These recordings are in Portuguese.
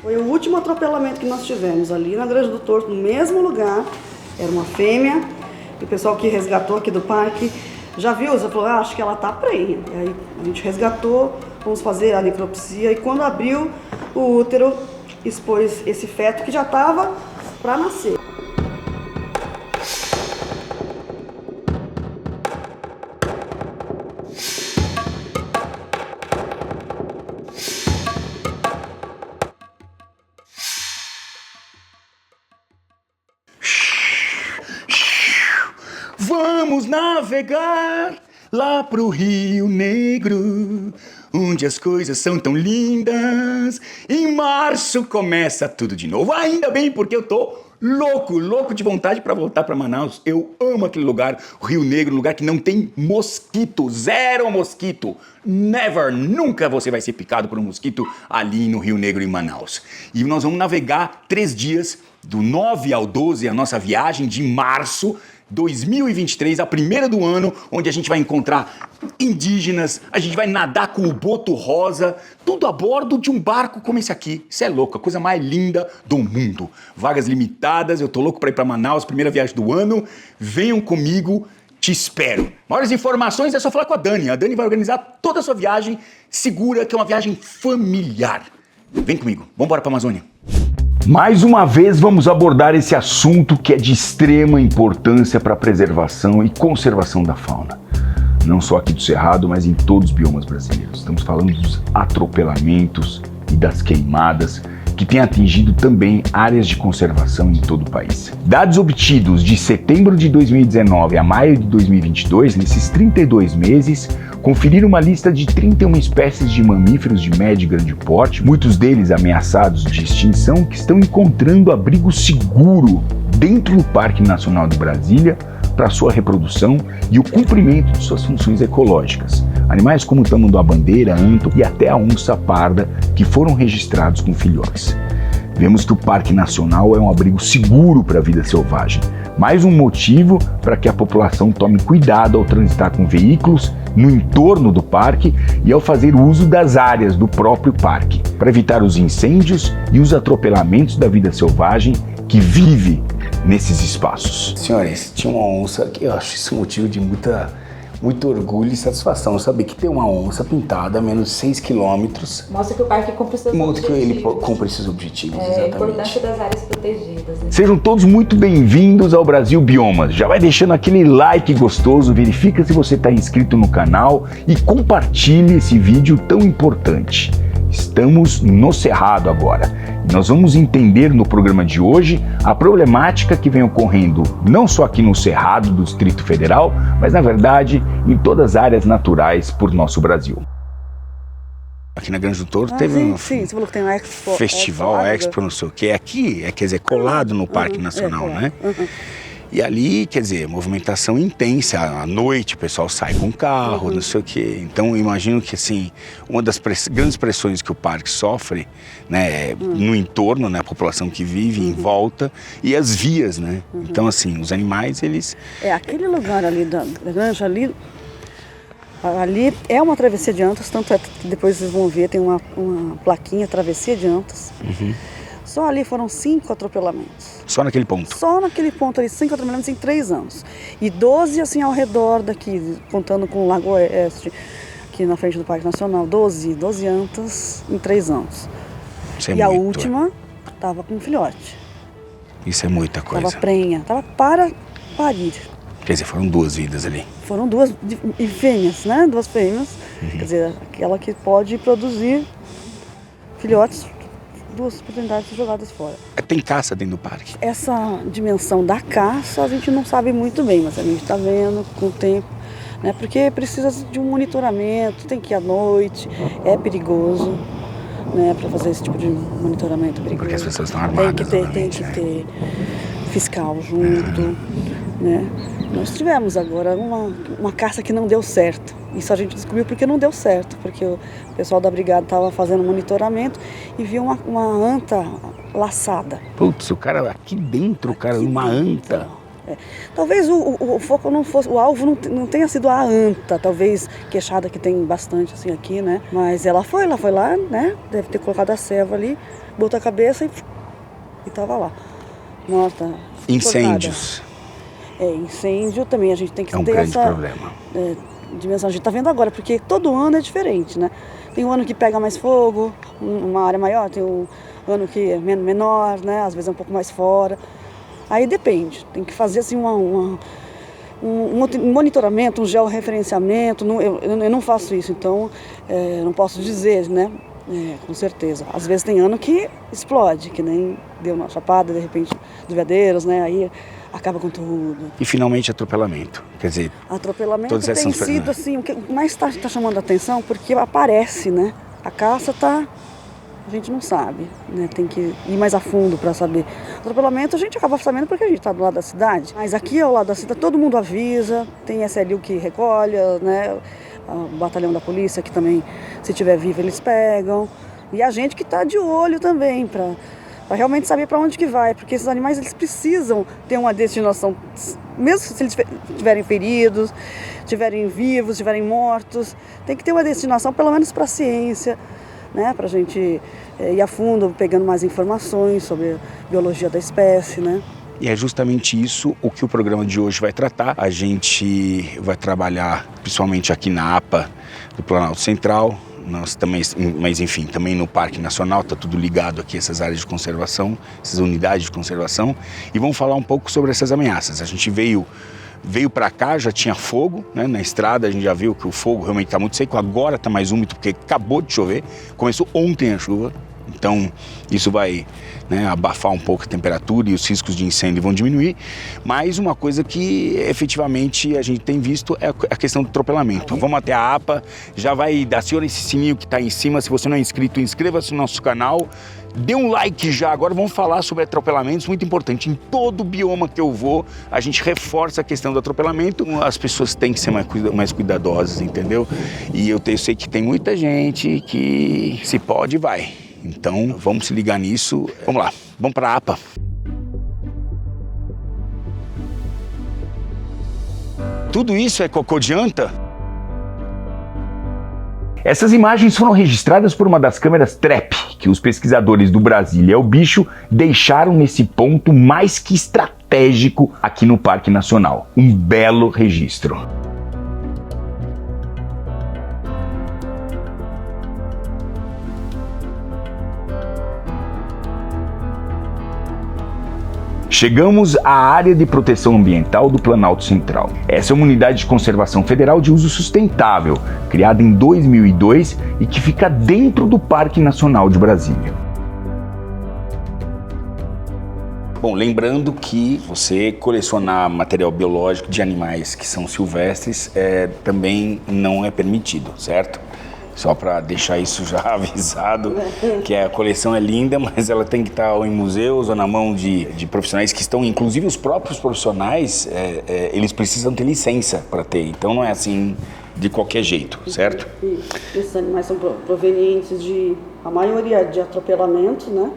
Foi o último atropelamento que nós tivemos ali na Granja do Torto, no mesmo lugar. Era uma fêmea, e o pessoal que resgatou aqui do parque já viu, já falou, acho que ela tá prenha. E aí a gente resgatou, vamos fazer a necropsia, e quando abriu o útero, expôs esse feto que já estava para nascer. Vamos navegar lá pro Rio Negro, onde as coisas são tão lindas. Em março começa tudo de novo. Ainda bem, porque eu tô louco de vontade pra voltar pra Manaus. Eu amo aquele lugar, o Rio Negro, um lugar que não tem mosquito, zero mosquito. Never, nunca você vai ser picado por um mosquito ali no Rio Negro, em Manaus. E nós vamos navegar 3 dias, do 9 ao 12, a nossa viagem de março 2023, a primeira do ano, onde a gente vai encontrar indígenas, a gente vai nadar com o boto rosa, tudo a bordo de um barco como esse aqui. Isso é louco, a coisa mais linda do mundo. Vagas limitadas, eu tô louco pra ir pra Manaus, primeira viagem do ano. Venham comigo, te espero. Maiores informações é só falar com a Dani. A Dani vai organizar toda a sua viagem, segura que é uma viagem familiar. Vem comigo, vamos embora pra Amazônia. Mais uma vez vamos abordar esse assunto que é de extrema importância para a preservação e conservação da fauna. Não só aqui do Cerrado, mas em todos os biomas brasileiros. Estamos falando dos atropelamentos e das queimadas, que têm atingido também áreas de conservação em todo o país. Dados obtidos de setembro de 2019 a maio de 2022, nesses 32 meses, conferiram uma lista de 31 espécies de mamíferos de médio e grande porte, muitos deles ameaçados de extinção, que estão encontrando abrigo seguro dentro do Parque Nacional de Brasília para sua reprodução e o cumprimento de suas funções ecológicas. Animais como o tamanduá-bandeira, anta e até a onça parda, que foram registrados com filhotes. Vemos que o Parque Nacional é um abrigo seguro para a vida selvagem. Mais um motivo para que a população tome cuidado ao transitar com veículos no entorno do parque e ao fazer uso das áreas do próprio parque, para evitar os incêndios e os atropelamentos da vida selvagem que vive nesses espaços. Senhores, tinha uma onça que eu acho isso motivo de muito orgulho e satisfação, saber que tem uma onça pintada a menos de 6 quilômetros. Mostra que o parque cumpre seus objetivos. Mostra que ele cumpre esses objetivos, exatamente. A importância das áreas protegidas. Né? Sejam todos muito bem-vindos ao Brasil Biomas. Já vai deixando aquele like gostoso, verifica se você está inscrito no canal e compartilhe esse vídeo tão importante. Estamos no Cerrado agora. E nós vamos entender no programa de hoje a problemática que vem ocorrendo não só aqui no Cerrado do Distrito Federal, mas na verdade em todas as áreas naturais por nosso Brasil. Aqui na Granja do Torto teve sim, você falou que tem um Expo, festival, Expo, não sei o que. Aqui quer dizer, colado no Parque Nacional, né? E ali, quer dizer, movimentação intensa, à noite o pessoal sai com carro, não sei o quê. Então eu imagino que assim, uma das grandes pressões que o parque sofre, né, no entorno, né, a população que vive em volta e as vias, né. Então assim, os animais, eles... aquele lugar ali da granja, ali é uma travessia de antas, tanto é que depois vocês vão ver, tem uma plaquinha, travessia de antas. Só ali foram 5 atropelamentos. Só naquele ponto? Só naquele ponto ali, 5 atropelamentos em 3 anos. E 12 assim ao redor daqui, contando com o Lago Oeste, aqui na frente do Parque Nacional. 12 antas em 3 anos. Isso é e muito, a última estava com um filhote. Isso é muita coisa. Estava prenha, estava para parir. Quer dizer, foram 2 vidas ali. Foram 2 fêmeas, né? 2 fêmeas. Quer dizer, aquela que pode produzir filhotes, 2 oportunidades jogadas fora. Tem caça dentro do parque? Essa dimensão da caça a gente não sabe muito bem, mas a gente está vendo com o tempo, né? Porque precisa de um monitoramento, tem que ir à noite, é perigoso, né? Para fazer esse tipo de monitoramento perigoso. Porque as pessoas estão armadas, tem que ter fiscal junto, né? Nós tivemos agora uma caça que não deu certo. Isso a gente descobriu porque não deu certo, porque o pessoal da brigada estava fazendo monitoramento e viu uma anta laçada. Putz, o cara aqui dentro, uma anta. Talvez o foco não fosse, o alvo não tenha sido a anta, talvez queixada, que tem bastante assim aqui, né? Mas ela foi lá, né? Deve ter colocado a ceva ali, botou a cabeça e tava lá, morta. Incêndios. Incêndio também, a gente tem que É um ter grande essa problema. dimensão. A gente tá vendo agora, porque todo ano é diferente, né? Tem um ano que pega mais fogo, uma área maior, tem um ano que é menor, né? Às vezes é um pouco mais fora. Aí depende, tem que fazer assim um monitoramento, um georreferenciamento. Eu não faço isso, então não posso dizer, né? Com certeza. Às vezes tem ano que explode, que nem deu uma chapada, de repente, dos veadeiros, né? Aí acaba com tudo. E finalmente atropelamento. Quer dizer, Atropelamento todas essas tem sido assim, o que mais está chamando a atenção, porque aparece, né? A caça a gente não sabe, né? Tem que ir mais a fundo para saber. Atropelamento a gente acaba sabendo porque a gente está do lado da cidade. Mas aqui ao lado da cidade todo mundo avisa, tem SLU que recolhe, né? O batalhão da polícia que também, se tiver vivo, eles pegam. E a gente que está de olho também para realmente saber para onde que vai, porque esses animais eles precisam ter uma destinação, mesmo se eles estiverem feridos, estiverem vivos, estiverem mortos, tem que ter uma destinação pelo menos para a ciência, né, para a gente ir a fundo pegando mais informações sobre a biologia da espécie, né. E é justamente isso o que o programa de hoje vai tratar. A gente vai trabalhar principalmente aqui na APA do Planalto Central, nós também, mas enfim, também no Parque Nacional, está tudo ligado aqui, essas áreas de conservação, essas unidades de conservação, e vamos falar um pouco sobre essas ameaças. A gente veio para cá, já tinha fogo, né, na estrada, a gente já viu que o fogo realmente está muito seco, agora está mais úmido porque acabou de chover, começou ontem a chuva, então isso vai, né, abafar um pouco a temperatura e os riscos de incêndio vão diminuir, mas uma coisa que efetivamente a gente tem visto é a questão do atropelamento. Então, vamos até a APA, já vai dar aciona esse sininho que está em cima, se você não é inscrito, inscreva-se no nosso canal, dê um like já. Agora vamos falar sobre atropelamentos, muito importante. Em todo bioma que eu vou, a gente reforça a questão do atropelamento. As pessoas têm que ser mais cuidadosas, entendeu? E eu sei que tem muita gente que se pode, vai. Então vamos se ligar nisso. Vamos lá, vamos para a APA. Tudo isso é cocô de anta? Essas imagens foram registradas por uma das câmeras TREP, que os pesquisadores do Brasília é o Bicho deixaram nesse ponto mais que estratégico aqui no Parque Nacional. Um belo registro. Chegamos à área de proteção ambiental do Planalto Central. Essa é uma unidade de conservação federal de uso sustentável, criada em 2002 e que fica dentro do Parque Nacional de Brasília. Bom, lembrando que você colecionar material biológico de animais que são silvestres também não é permitido, certo? Só para deixar isso já avisado, que a coleção é linda, mas ela tem que estar ou em museus ou na mão de profissionais que estão, inclusive os próprios profissionais, eles precisam ter licença para ter, então não é assim de qualquer jeito, certo? Esses animais são provenientes a maioria de atropelamento, né?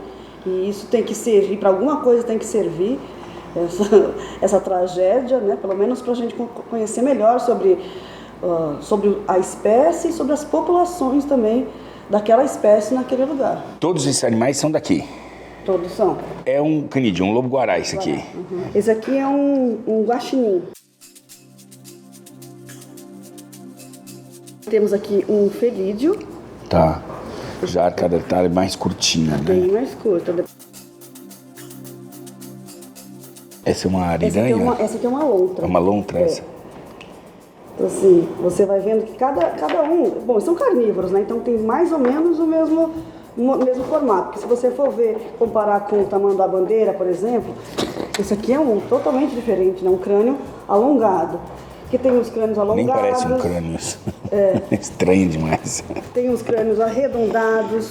E isso tem que servir, para alguma coisa tem que servir essa tragédia, né? Pelo menos para a gente conhecer melhor sobre a espécie e sobre as populações também daquela espécie naquele lugar. Todos esses animais são daqui? Todos são. É um canídeo, um lobo-guará esse aqui? Uhum. Esse aqui é um guaxinim. Temos aqui um felídeo. Tá. Já a cada detalhe mais curtinha, né? Bem mais curta. Essa é uma ariranha? Essa aqui é uma lontra. É uma lontra essa? Então, assim, você vai vendo que cada um... Bom, são carnívoros, né? Então tem mais ou menos o mesmo formato. Porque se você for ver, comparar com o tamanho da bandeira, por exemplo, esse aqui é totalmente diferente, né? Um crânio alongado. Que tem os crânios alongados. Nem parece um crânio. Estranho demais. Tem os crânios arredondados,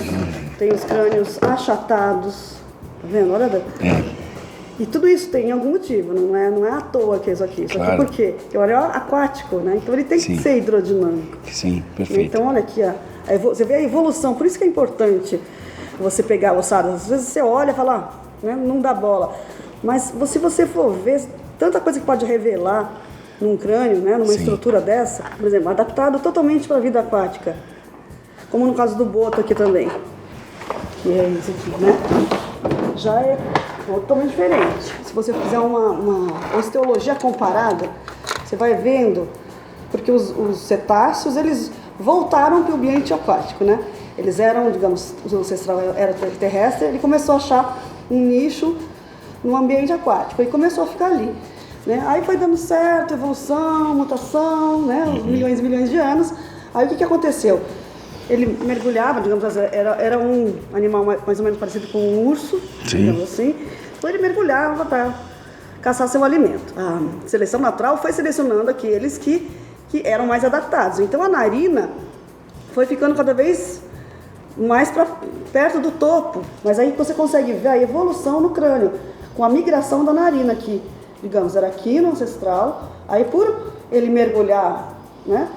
tem os crânios achatados. Tá vendo? Olha. E tudo isso tem algum motivo, não é à toa que é isso aqui. Isso aqui por quê? Porque o areal é aquático, né? Então ele tem que ser hidrodinâmico. Sim, perfeito. Então olha aqui, você vê a evolução, por isso que é importante você pegar ossadas. Às vezes você olha e fala, né, não dá bola. Mas se você for ver, tanta coisa que pode revelar num crânio, né, numa estrutura dessa, por exemplo, adaptado totalmente para a vida aquática. Como no caso do boto aqui também. que é isso aqui, né? Já é totalmente diferente. Se você fizer uma osteologia comparada, você vai vendo, porque os cetáceos, eles voltaram para o ambiente aquático, né? Eles eram, digamos, o ancestral era terrestre, ele começou a achar um nicho no ambiente aquático e começou a ficar ali, né? Aí foi dando certo, evolução, mutação, né? Milhões e milhões de anos. Aí o que aconteceu? Ele mergulhava, digamos, era um animal mais ou menos parecido com um urso, digamos assim. Então ele mergulhava para caçar seu alimento. A seleção natural foi selecionando aqueles que eram mais adaptados. Então a narina foi ficando cada vez mais perto do topo. Mas aí você consegue ver a evolução no crânio, com a migração da narina aqui. Digamos, era aqui no ancestral, aí por ele mergulhar, né?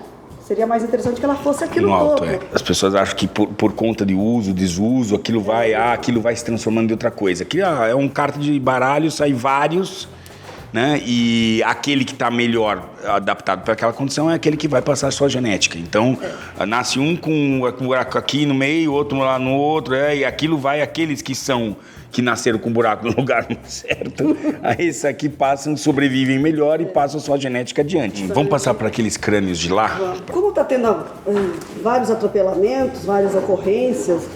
Seria mais interessante que ela fosse aqui no topo. As pessoas acham que por conta de uso, desuso, aquilo vai se transformando em outra coisa. Aqui é um carta de baralho, sai vários, né? E aquele que está melhor adaptado para aquela condição é aquele que vai passar a sua genética. Então, nasce um com um buraco aqui no meio, outro lá no outro, e aquilo vai, aqueles que nasceram com buraco no lugar certo, aí esses aqui sobrevivem melhor e passam sua genética adiante. Vamos passar para aqueles crânios de lá? Como está tendo vários atropelamentos, várias ocorrências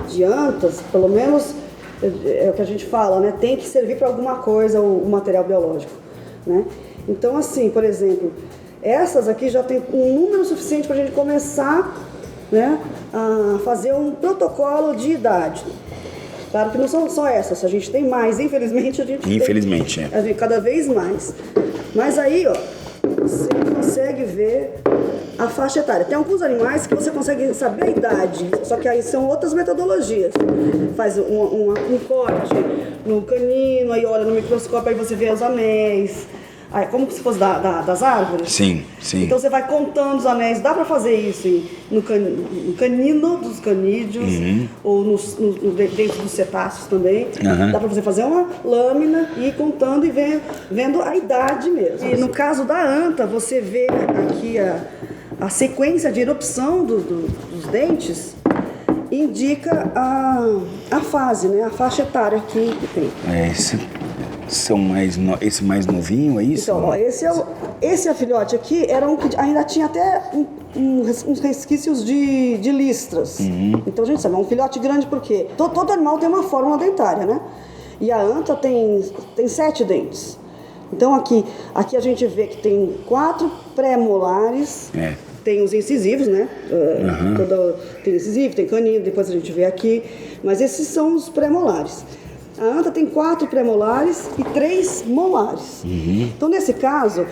de antas, pelo menos é o que a gente fala, né? Tem que servir para alguma coisa o material biológico, né? Então, assim, por exemplo, essas aqui já tem um número suficiente para a gente começar, né, a fazer um protocolo de idade. Claro que não são só essas, a gente tem mais, infelizmente a gente tem cada vez mais. Mas aí, ó, você consegue ver a faixa etária. Tem alguns animais que você consegue saber a idade, só que aí são outras metodologias. Faz um corte no canino, aí olha no microscópio, aí você vê os anéis. Aí, como se fosse das árvores. Sim, sim. Então você vai contando os anéis. Dá para fazer isso no canino dos canídeos, ou dentro dos cetáceos também. Dá para você fazer uma lâmina e ir contando e vendo a idade mesmo. E no caso da anta, você vê aqui a sequência de erupção dos dentes, indica a fase, né? A faixa etária que tem. Esse mais novinho, é isso? Então, ó, esse filhote aqui era um que ainda tinha até uns resquícios de listras. Então a gente sabe, é um filhote grande porque todo animal tem uma fórmula dentária, né? E a anta tem 7 dentes. Então aqui a gente vê que tem 4 pré-molares. Tem os incisivos, né? Tem incisivo, tem canino, depois a gente vê aqui. Mas esses são os pré-molares. A anta tem 4 pré-molares e 3 molares. Então, nesse caso,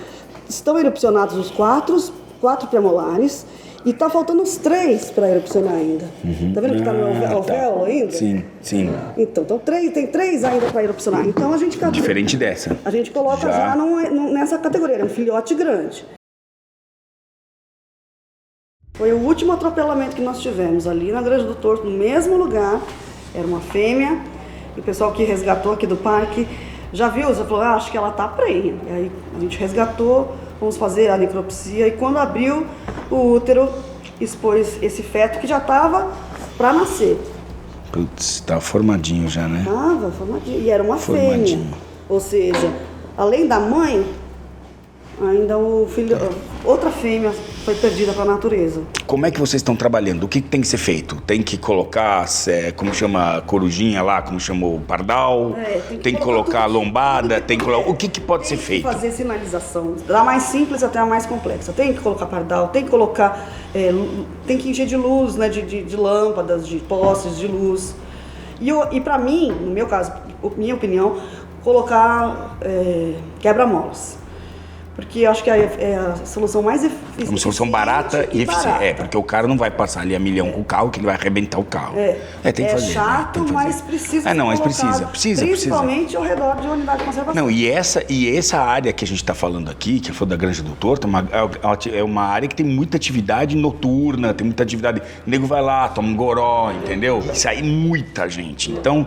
estão erupcionados os 4 pré-molares e está faltando os 3 para erupcionar ainda. Tá vendo que está no alvéolo ainda? Sim, sim. Então tem 3 ainda para erupcionar. Então, diferente dessa. A gente coloca já nessa categoria, é um filhote grande. Foi o último atropelamento que nós tivemos ali na Granja do Torto, no mesmo lugar. Era uma fêmea. E o pessoal que resgatou aqui do parque já viu, já falou, acho que ela tá prenha. E aí a gente resgatou, vamos fazer a necropsia e quando abriu o útero, expôs esse feto que já tava para nascer. Putz, tava formadinho já, né? Tava formadinho. E era uma fêmea. Ou seja, além da mãe, ainda o filho, outra fêmea foi perdida para a natureza. Como é que vocês estão trabalhando? O que tem que ser feito? Tem que colocar, como chama, corujinha lá, como chamou, pardal? Tem que colocar lombada? O que pode ser feito? Tem que fazer sinalização, da mais simples até a mais complexa. Tem que colocar pardal, tem que colocar, tem que encher de luz, né, de lâmpadas, de postes de luz. E para mim, no meu caso, minha opinião, colocar quebra-molas. Porque eu acho que é a solução mais eficiente. Uma solução barata e eficiente. Porque o cara não vai passar ali a milhão com o carro, que ele vai arrebentar o carro. Tem que fazer. É chato, né? mas precisa não, mas precisa. Principalmente ao redor de unidade de conservação. Não, e essa área que a gente está falando aqui, que foi da Granja do Torto, é uma área que tem muita atividade noturna, tem muita atividade. O nego vai lá, toma um goró, entendeu? Isso aí, muita gente. Então.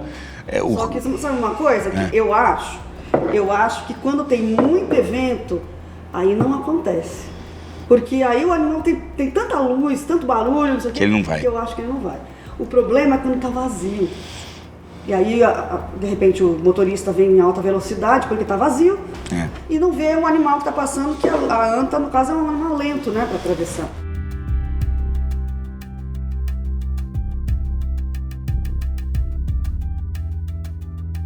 Só que sabe uma coisa que eu acho que quando tem muito evento, aí não acontece. Porque aí o animal tem tanta luz, tanto barulho, não sei o que ele não vai. Que eu acho que ele não vai. O problema é quando está vazio. E aí, de repente, o motorista vem em alta velocidade porque está vazio e não vê um animal que está passando, que a anta, no caso, é um animal lento, né, para atravessar.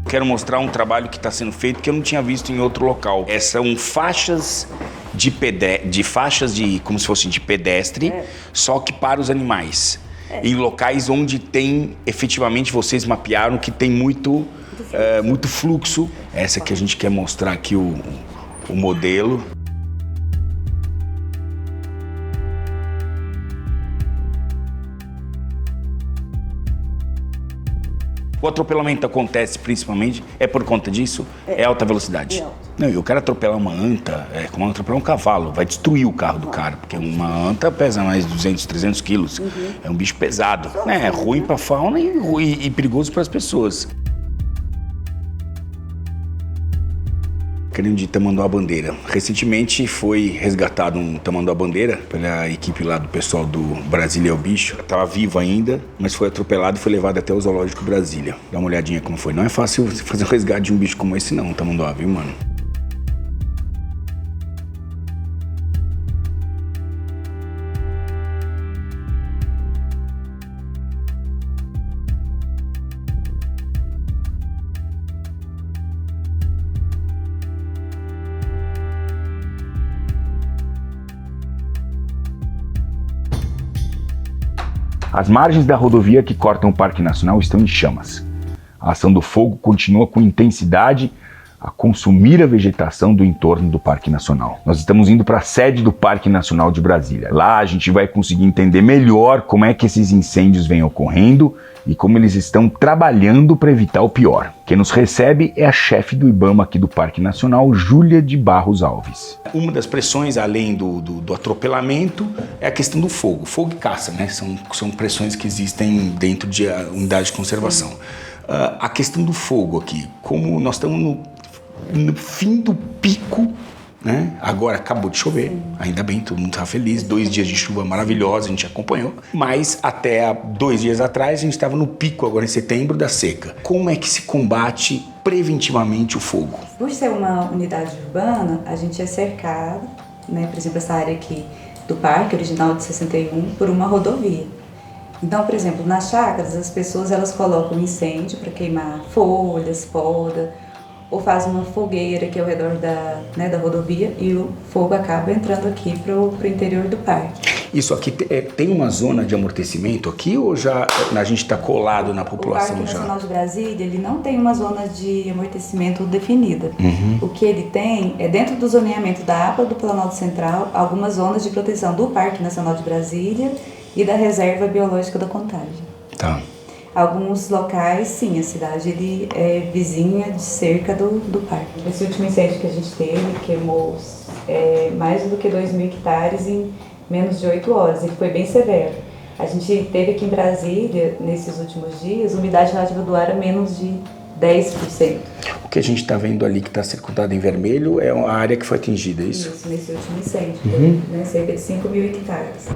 Quero mostrar um trabalho que está sendo feito que eu não tinha visto em outro local. São faixas de como se fosse de pedestre, só que para os animais. Em locais onde tem, efetivamente, vocês mapearam que tem muito fluxo. Essa que a gente quer mostrar aqui o modelo. O atropelamento acontece principalmente, por conta disso, é alta velocidade. Não, eu quero atropelar uma anta, como atropelar um cavalo, vai destruir o carro do cara, porque uma anta pesa mais de 200, 300 quilos, é um bicho pesado, é ruim para a fauna e perigoso para as pessoas. Querendo de tamanduá-bandeira. Recentemente foi resgatado um tamanduá-bandeira pela equipe lá do pessoal do Brasília é o Bicho. Estava vivo ainda, mas foi atropelado e foi levado até o Zoológico Brasília. Dá uma olhadinha como foi. Não é fácil fazer um resgate de um bicho como esse não, um tamanduá, viu, mano? As margens da rodovia que cortam o Parque Nacional estão em chamas. A ação do fogo continua com intensidade a consumir a vegetação do entorno do Parque Nacional. Nós estamos indo para a sede do Parque Nacional de Brasília. Lá a gente vai conseguir entender melhor como é que esses incêndios vêm ocorrendo e como eles estão trabalhando para evitar o pior. Quem nos recebe é a chefe do IBAMA aqui do Parque Nacional, Júlia de Barros Alves. Uma das pressões, além do atropelamento, é a questão do fogo. Fogo e caça, né? São pressões que existem dentro de unidade de conservação. A questão do fogo aqui, como nós estamos no fim do pico, né? Agora acabou de chover, ainda bem, todo mundo está feliz, 2 dias de chuva maravilhosa, a gente acompanhou, mas até 2 dias atrás a gente estava no pico, agora em setembro, da seca. Como é que se combate preventivamente o fogo? Por ser uma unidade urbana, a gente é cercado, né, por exemplo, essa área aqui do parque, original de 61, por uma rodovia. Então, por exemplo, nas chácaras, as pessoas elas colocam incêndio para queimar folhas, poda, ou faz uma fogueira aqui ao redor da rodovia e o fogo acaba entrando aqui pro interior do parque. Isso aqui tem uma zona de amortecimento aqui ou já a gente está colado na população? O Parque Nacional de Brasília, ele não tem uma zona de amortecimento definida. O que ele tem é, dentro do zoneamento da APA do Planalto Central, algumas zonas de proteção do Parque Nacional de Brasília e da Reserva Biológica da Contagem. Tá. Alguns locais, sim, a cidade ele é vizinha de cerca do parque. Esse último incêndio que a gente teve queimou mais do que 2.000 hectares em menos de 8 horas. Ele foi bem severo. A gente teve aqui em Brasília, nesses últimos dias, umidade relativa do ar a menos de 10%. O que a gente está vendo ali que está circundado em vermelho é a área que foi atingida, é isso? Isso, nesse último incêndio, né, cerca de 5.000 hectares.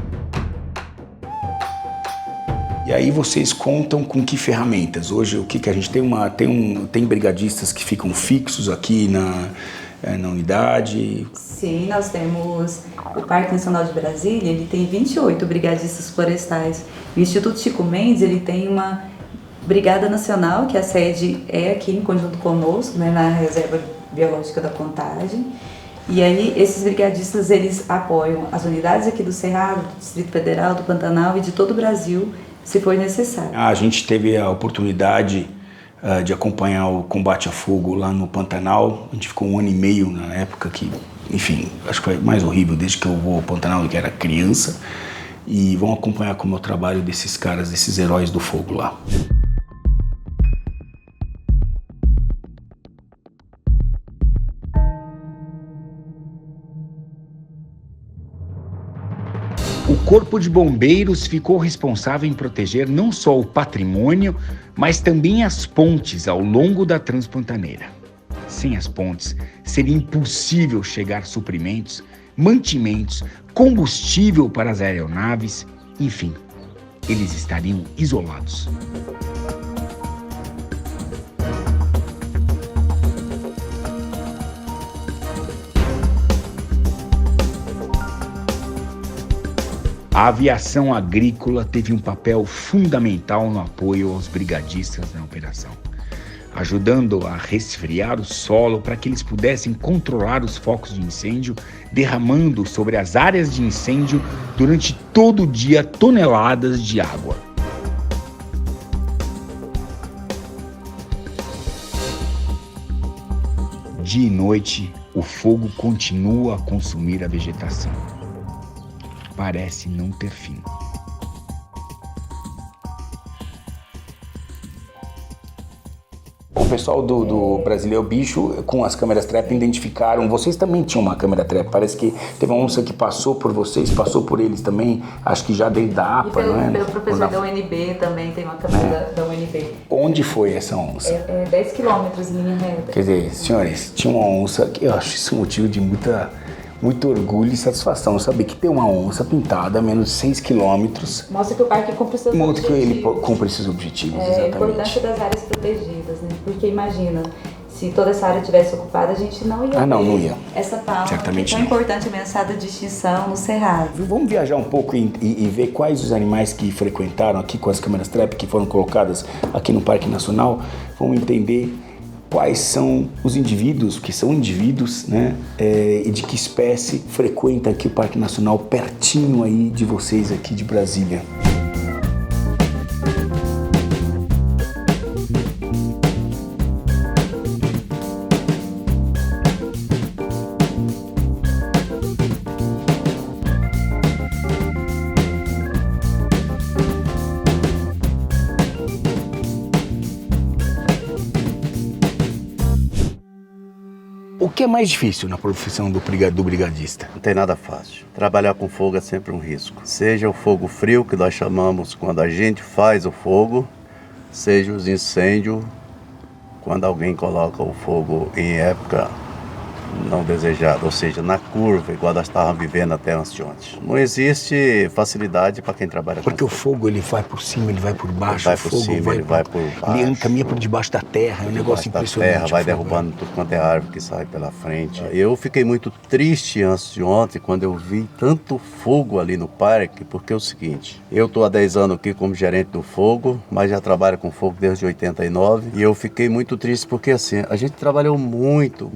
E aí vocês contam com que ferramentas? Hoje o que a gente tem brigadistas que ficam fixos aqui na unidade? Sim, nós temos o Parque Nacional de Brasília, ele tem 28 brigadistas florestais. O Instituto Chico Mendes, ele tem uma brigada nacional, que a sede é aqui em conjunto conosco, né, na Reserva Biológica da Contagem. E aí esses brigadistas, eles apoiam as unidades aqui do Cerrado, do Distrito Federal, do Pantanal e de todo o Brasil, se for necessário. A gente teve a oportunidade de acompanhar o combate a fogo lá no Pantanal. A gente ficou 1 ano e meio na época que, enfim, acho que foi mais horrível desde que eu vou ao Pantanal, que era criança. E vão acompanhar como é o trabalho desses caras, desses heróis do fogo lá. O Corpo de Bombeiros ficou responsável em proteger não só o patrimônio, mas também as pontes ao longo da Transpantaneira. Sem as pontes, seria impossível chegar suprimentos, mantimentos, combustível para as aeronaves, enfim, eles estariam isolados. A aviação agrícola teve um papel fundamental no apoio aos brigadistas na operação, ajudando a resfriar o solo para que eles pudessem controlar os focos de incêndio, derramando sobre as áreas de incêndio durante todo o dia toneladas de água. Dia e noite, o fogo continua a consumir a vegetação. Parece não ter fim. O pessoal do Brasileiro Bicho, com as câmeras trap, identificaram. Vocês também tinham uma câmera trap. Parece que teve uma onça que passou por vocês, passou por eles também. Acho que já desde a APA, não é? Pelo professor da UNB também tem uma câmera da UNB. Onde foi essa onça? É 10 quilômetros em linha reta. Quer dizer, senhores, tinha uma onça que eu acho isso motivo de muito orgulho e satisfação. Saber que tem uma onça pintada a menos de 6 quilômetros. Mostra que o parque cumpre seus objetivos. Mostra que ele cumpre esses objetivos, exatamente. A importância das áreas protegidas, né? Porque imagina, se toda essa área tivesse ocupada, a gente não ia não ia. Essa fauna Certamente tão não. importante, ameaçada de extinção no Cerrado. Vamos viajar um pouco e ver quais os animais que frequentaram aqui com as câmeras trap que foram colocadas aqui no Parque Nacional. Vamos entender quais são os indivíduos, que são indivíduos, né? E de que espécie frequenta aqui o Parque Nacional, pertinho aí de vocês aqui de Brasília. O que é mais difícil na profissão do brigadista? Não tem nada fácil. Trabalhar com fogo é sempre um risco. Seja o fogo frio, que nós chamamos quando a gente faz o fogo, seja os incêndios, quando alguém coloca o fogo em época não desejada, ou seja, na curva, igual nós estávamos vivendo até antes. Não existe facilidade para quem trabalha Porque com o fogo, ele vai por cima, ele vai por baixo. Ele vai o por fogo cima, ele vai por baixo. Ele caminha por debaixo da terra, é um negócio impressionante. Terra, vai derrubando tudo quanto é árvore que sai pela frente. Eu fiquei muito triste antes de ontem, quando eu vi tanto fogo ali no parque, porque é o seguinte, eu estou há 10 anos aqui como gerente do fogo, mas já trabalho com fogo desde 89, e eu fiquei muito triste porque assim, a gente trabalhou muito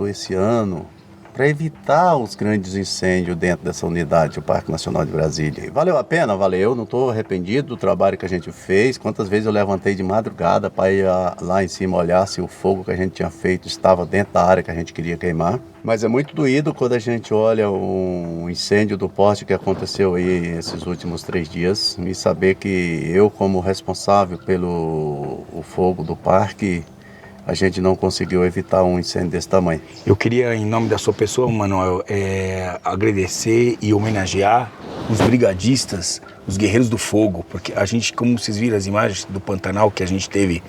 esse ano para evitar os grandes incêndios dentro dessa unidade, o Parque Nacional de Brasília. E valeu a pena? Valeu, não estou arrependido do trabalho que a gente fez. Quantas vezes eu levantei de madrugada para ir lá em cima olhar se o fogo que a gente tinha feito estava dentro da área que a gente queria queimar. Mas é muito doído quando a gente olha um incêndio do poste que aconteceu aí esses últimos 3 dias e saber que eu, como responsável pelo fogo do parque, a gente não conseguiu evitar um incêndio desse tamanho. Eu queria, em nome da sua pessoa, Manuel, agradecer e homenagear os brigadistas, os guerreiros do fogo, porque a gente, como vocês viram as imagens do Pantanal, que a gente teve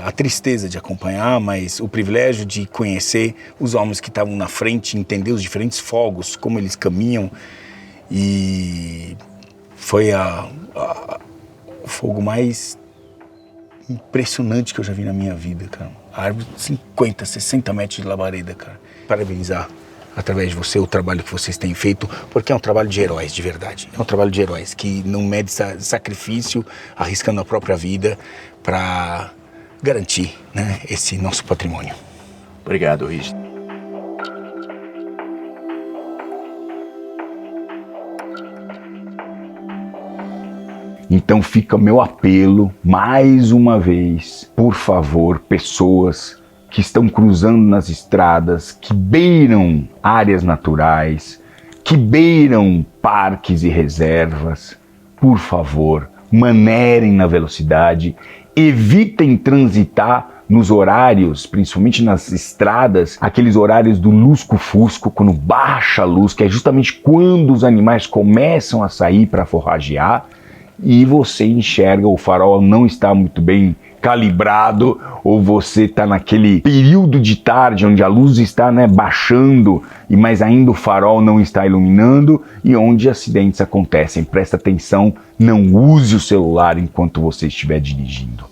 a tristeza de acompanhar, mas o privilégio de conhecer os homens que estavam na frente, entender os diferentes fogos, como eles caminham, e foi o fogo mais impressionante que eu já vi na minha vida, cara. A árvore de 50, 60 metros de labareda, cara. Parabenizar, através de você, o trabalho que vocês têm feito, porque é um trabalho de heróis, de verdade. É um trabalho de heróis, que não mede sacrifício, arriscando a própria vida para garantir, né, esse nosso patrimônio. Obrigado, Richard. Então fica meu apelo, mais uma vez, por favor, pessoas que estão cruzando nas estradas, que beiram áreas naturais, que beiram parques e reservas, por favor, maneirem na velocidade, evitem transitar nos horários, principalmente nas estradas, aqueles horários do lusco-fusco, quando baixa a luz, que é justamente quando os animais começam a sair para forragear, e você enxerga, o farol não está muito bem calibrado, ou você está naquele período de tarde onde a luz está, né, baixando, mas ainda o farol não está iluminando e onde acidentes acontecem. Presta atenção, não use o celular enquanto você estiver dirigindo.